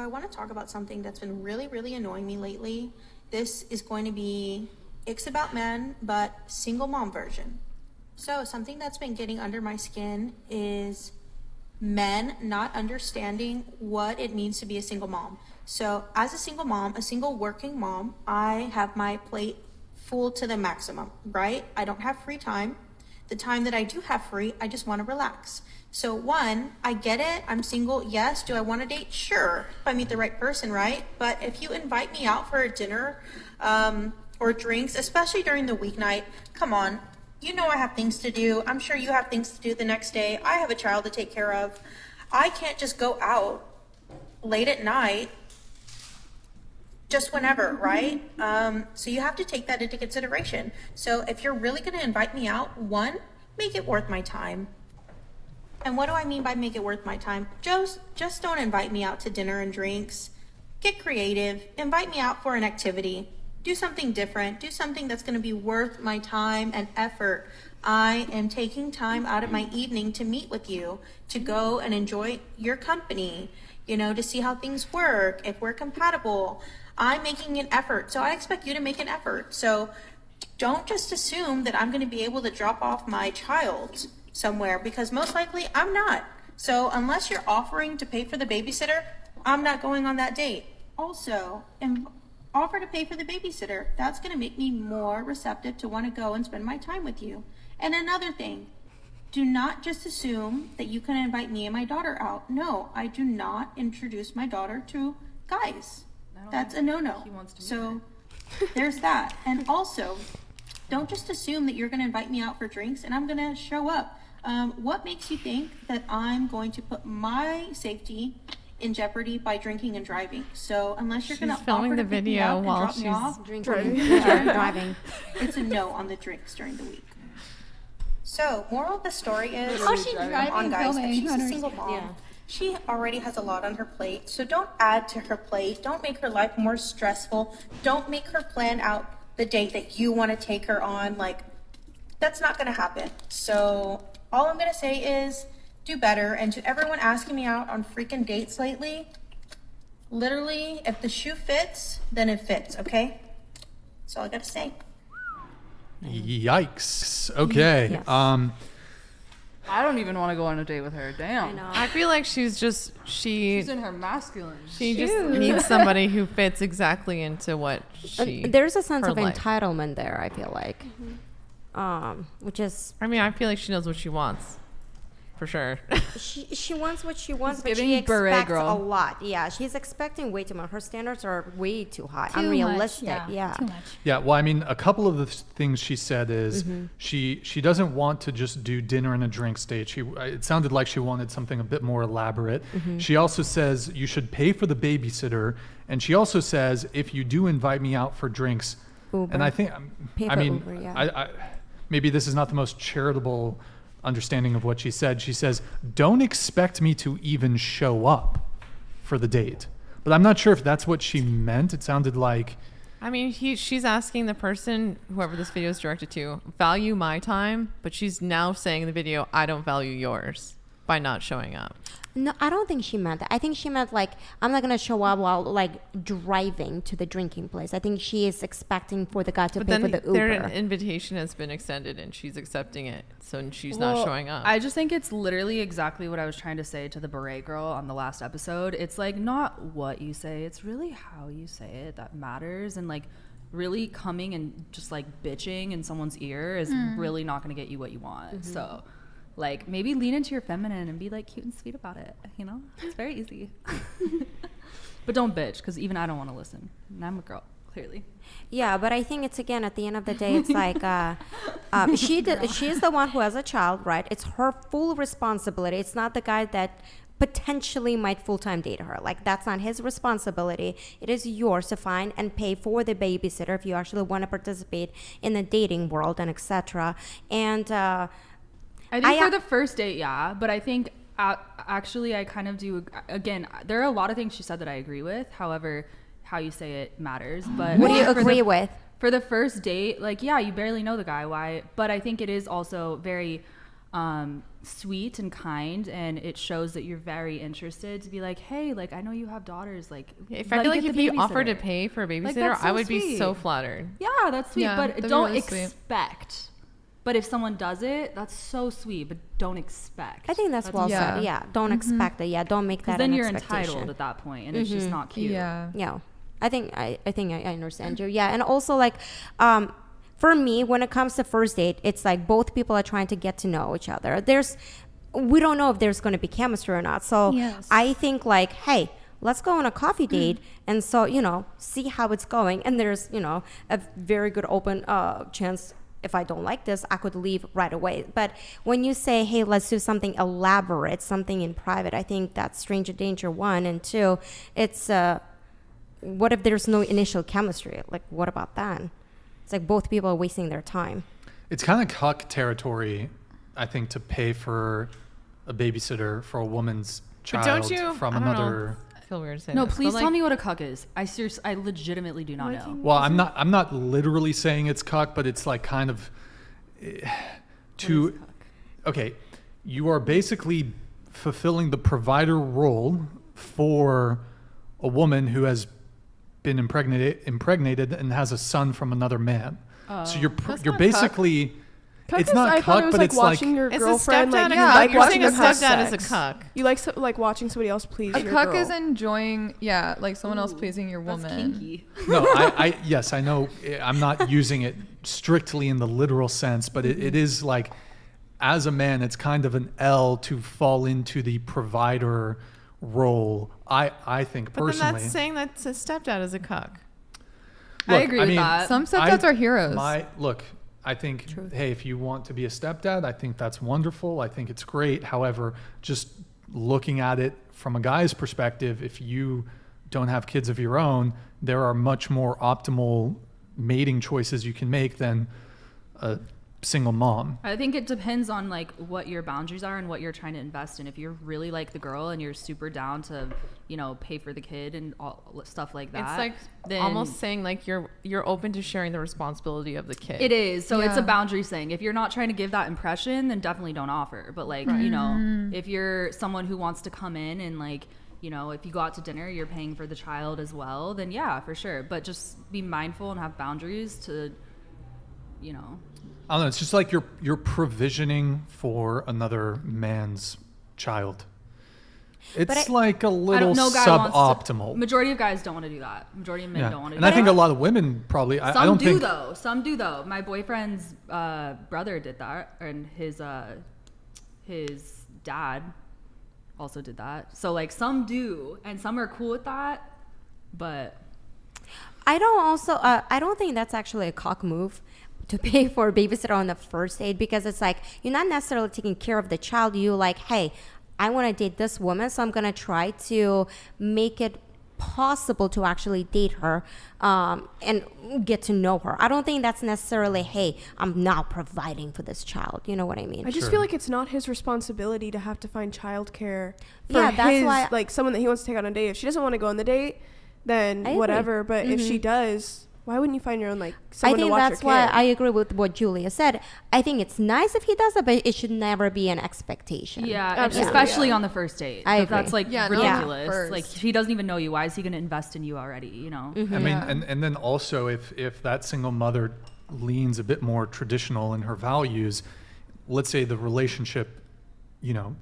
I want to talk about something that's been really, really annoying me lately. This is going to be Icks About Men, but single mom version. So something that's been getting under my skin is men not understanding what it means to be a single mom. So as a single mom, a single working mom, I have my plate full to the maximum, right? I don't have free time. The time that I do have free, I just want to relax. So one, I get it, I'm single, yes. Do I want to date? Sure, if I meet the right person, right? But if you invite me out for a dinner or drinks, especially during the weeknight, come on. You know I have things to do. I'm sure you have things to do the next day. I have a child to take care of. I can't just go out late at night just whenever, right? So you have to take that into consideration. So if you're really going to invite me out, one, make it worth my time. And what do I mean by make it worth my time? Just don't invite me out to dinner and drinks. Get creative. Invite me out for an activity. Do something different. Do something that's going to be worth my time and effort. I am taking time out of my evening to meet with you, to go and enjoy your company, to see how things work, if we're compatible. I'm making an effort, so I expect you to make an effort. So don't just assume that I'm going to be able to drop off my child somewhere, because most likely I'm not. So unless you're offering to pay for the babysitter, I'm not going on that date. Also, offer to pay for the babysitter. That's going to make me more receptive to want to go and spend my time with you. And another thing, do not just assume that you can invite me and my daughter out. No, I do not introduce my daughter to guys. That's a no-no. So there's that. And also, don't just assume that you're going to invite me out for drinks and I'm going to show up. What makes you think that I'm going to put my safety in jeopardy by drinking and driving? So unless you're going to filming the video while she's drinking and driving, it's a no on the drinks during the week. So moral of the story is, how's she driving, guys, if filming? she's a single mom, she already has a lot on her plate. So don't add to her plate. Don't make her life more stressful. Don't make her plan out the date that you want to take her on. Like, that's not going to happen. So all I'm going to say is do better. And to everyone asking me out on freaking dates lately, literally, if the shoe fits, then it fits, okay? That's all I got to say. Yikes. Okay. Yes. I don't even want to go on a date with her. Damn. I know. I feel like she's She's in her masculine. she just needs somebody who fits exactly into what There's a sense her of life. entitlement there, I feel like. Which is, I mean, I feel like she knows what she wants, for sure. she wants what she wants, but giving she beret expects girl. a lot. Yeah, she's expecting way too much. Her standards are way too high, Too unrealistic. much, Yeah. too much. Yeah, well, I mean, a couple of the things she said is she doesn't want to just do dinner and a drink date. It sounded like she wanted something a bit more elaborate. She also says you should pay for the babysitter, and she also says if you do invite me out for drinks, Uber. and I think, Pay I for mean, Uber, yeah. I maybe this is not the most charitable understanding of what she said. She says, don't expect me to even show up for the date. But I'm not sure if that's what she meant. It sounded like, I mean, she's asking the person, whoever this video is directed to, value my time, but she's now saying in the video, I don't value yours by not showing up. No, I don't think she meant that. I think she meant like, I'm not gonna show up while like driving to the drinking place. I think she is expecting for the guy to But pay then for the their Uber. invitation has been extended and she's accepting it, so she's not showing up. I just think it's literally exactly what I was trying to say to the beret girl on the last episode. It's like not what you say, it's really how you say it that matters. And like really coming and just like bitching in someone's ear is really not going to get you what you want. So like maybe lean into your feminine and be like cute and sweet about it, it's very easy. But don't bitch, because even I don't want to listen, and I'm a girl, clearly. Yeah, but I think it's, again, at the end of the day, it's like she's the one who has a child, right? It's her full responsibility. It's not the guy that potentially might full-time date her. Like, that's not his responsibility. It is yours to find and pay for the babysitter if you actually want to participate in the dating world and etc. And I think for the first date, yeah. But I think actually I kind of do. Again, there are a lot of things she said that I agree with. However, how you say it matters. But what do you agree with? For the first date, like, yeah, you barely know the guy. Why? But I think it is also very sweet and kind, and it shows that you're very interested to be like, hey, like I know you have daughters, like If let I me feel like get if the you offered to babysitter. pay for a babysitter, that's so I would be so sweet. flattered. Yeah, that's sweet, Yeah, but that'd be don't really sweet. expect. But if someone does it, that's so sweet, but don't expect. I think that's well Yeah. said. Yeah, don't expect it. Yeah, don't make because that then an you're expectation. entitled at that point, and it's just not cute. Yeah. Yeah, I think I understand you. Yeah, and also like, for me, when it comes to first date, it's like both people are trying to get to know each other. We don't know if there's going to be chemistry or not. So Yes. I think like, hey, let's go on a coffee date, and so see how it's going. And there's a very good open chance. If I don't like this, I could leave right away. But when you say, hey, let's do something elaborate, something in private, I think that's stranger danger, one. And two, it's what if there's no initial chemistry? Like, what about that? It's like both people are wasting their time. It's kind of cuck territory, I think, to pay for a babysitter for a woman's But child don't you? from I don't know. another. I feel weird saying No, this, please but, tell like, me what a cuck is. I legitimately do not know. Well, I'm not literally saying it's cuck, but it's like kind of to. Okay, you are basically fulfilling the provider role for a woman who has been impregnated and has a son from another man. So That's you're not cuck. basically. Cuck It's is, not I thought cuck, it was but like it's like watching your It's a girlfriend. stepdad. Like, Yeah, you like you're watching saying a them have stepdad is a sex. cuck. You like watching somebody else please A your cuck girl. is enjoying, like someone else pleasing your That's woman. kinky. No, yes, I know. I'm not using it strictly in the literal sense, but it is like, as a man, it's kind of an L to fall into the provider role. I think But then personally. that's saying that a stepdad is a cuck. I agree with that. Some stepdads are heroes. I think, hey, if you want to be a stepdad, I think that's wonderful. I think it's great. However, just looking at it from a guy's perspective, if you don't have kids of your own, there are much more optimal mating choices you can make than a single mom. I think it depends on like what your boundaries are and what you're trying to invest in. If you're really like the girl and you're super down to, pay for the kid and all stuff like that, It's like then almost saying like you're open to sharing the responsibility of the kid. it is. So it's a Yeah. boundary thing. If you're not trying to give that impression, then definitely don't offer. But like, if you're someone who wants to come in and like, if you go out to dinner, you're paying for the child as well, then yeah, for sure. But just be mindful and have boundaries to, I don't know. It's just like you're provisioning for another man's child. It's like a I little don't know. Guy wants to, suboptimal. majority of guys don't want to do that. Majority of men Yeah. don't want to And do I that. think a lot of women probably. I Some don't do think. though. Some do though. My boyfriend's brother did that, and his dad also did that. So like some do, and some are cool with that. But I don't think that's actually a cock move to pay for a babysitter on the first date, because it's like you're not necessarily taking care of the child. You like, hey, I want to date this woman, so I'm gonna try to make it possible to actually date her and get to know her. I don't think that's necessarily, hey, I'm now providing for this child. You know what I mean? I just Sure. feel like it's not his responsibility to have to find childcare for Yeah, that's his, why- like someone that he wants to take on a date. If she doesn't want to go on the date, then I agree. whatever. But if she does, why wouldn't you find your own someone I to think watch that's your why kid? I agree with what Julia said. I think it's nice if he does it, but it should never be an expectation. yeah, and Absolutely. especially Yeah. on the first date. I agree. That's like Yeah, not ridiculous. first. Like he doesn't even know you. Why is he going to invest in you already? I mean, Yeah. and then also if that single mother leans a bit more traditional in her values, let's say the relationship,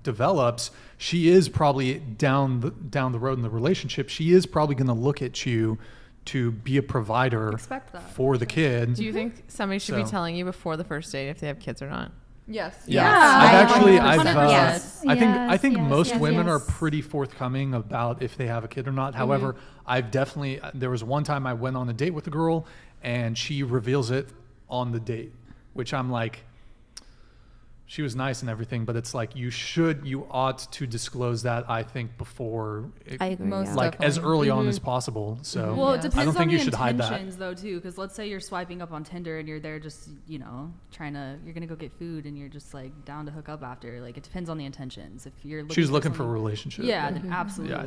develops, she is probably down the road in the relationship, she is probably going to look at you to be a provider Expect that. for the kid. Do you think somebody should be So- telling you before the first date if they have kids or not? Yes. Yeah, I've actually, 100%. Yes. I think most yes, women are yes. pretty forthcoming about if they have a kid or not. However, there was one time I went on a date with a girl and she reveals it on the date, which I'm like, she was nice and everything, but it's like you ought to disclose that, I think, before I agree. Most yeah. like as definitely. early on as possible. So Well, Yeah. it depends I don't think on you the should hide that. intentions, though, too. Because let's say you're swiping up on Tinder and you're there just, you're gonna go get food and you're just like down to hook up after. Like it depends on the intentions. If you're looking she was looking for a someone- relationship. yeah, then absolutely. Yeah,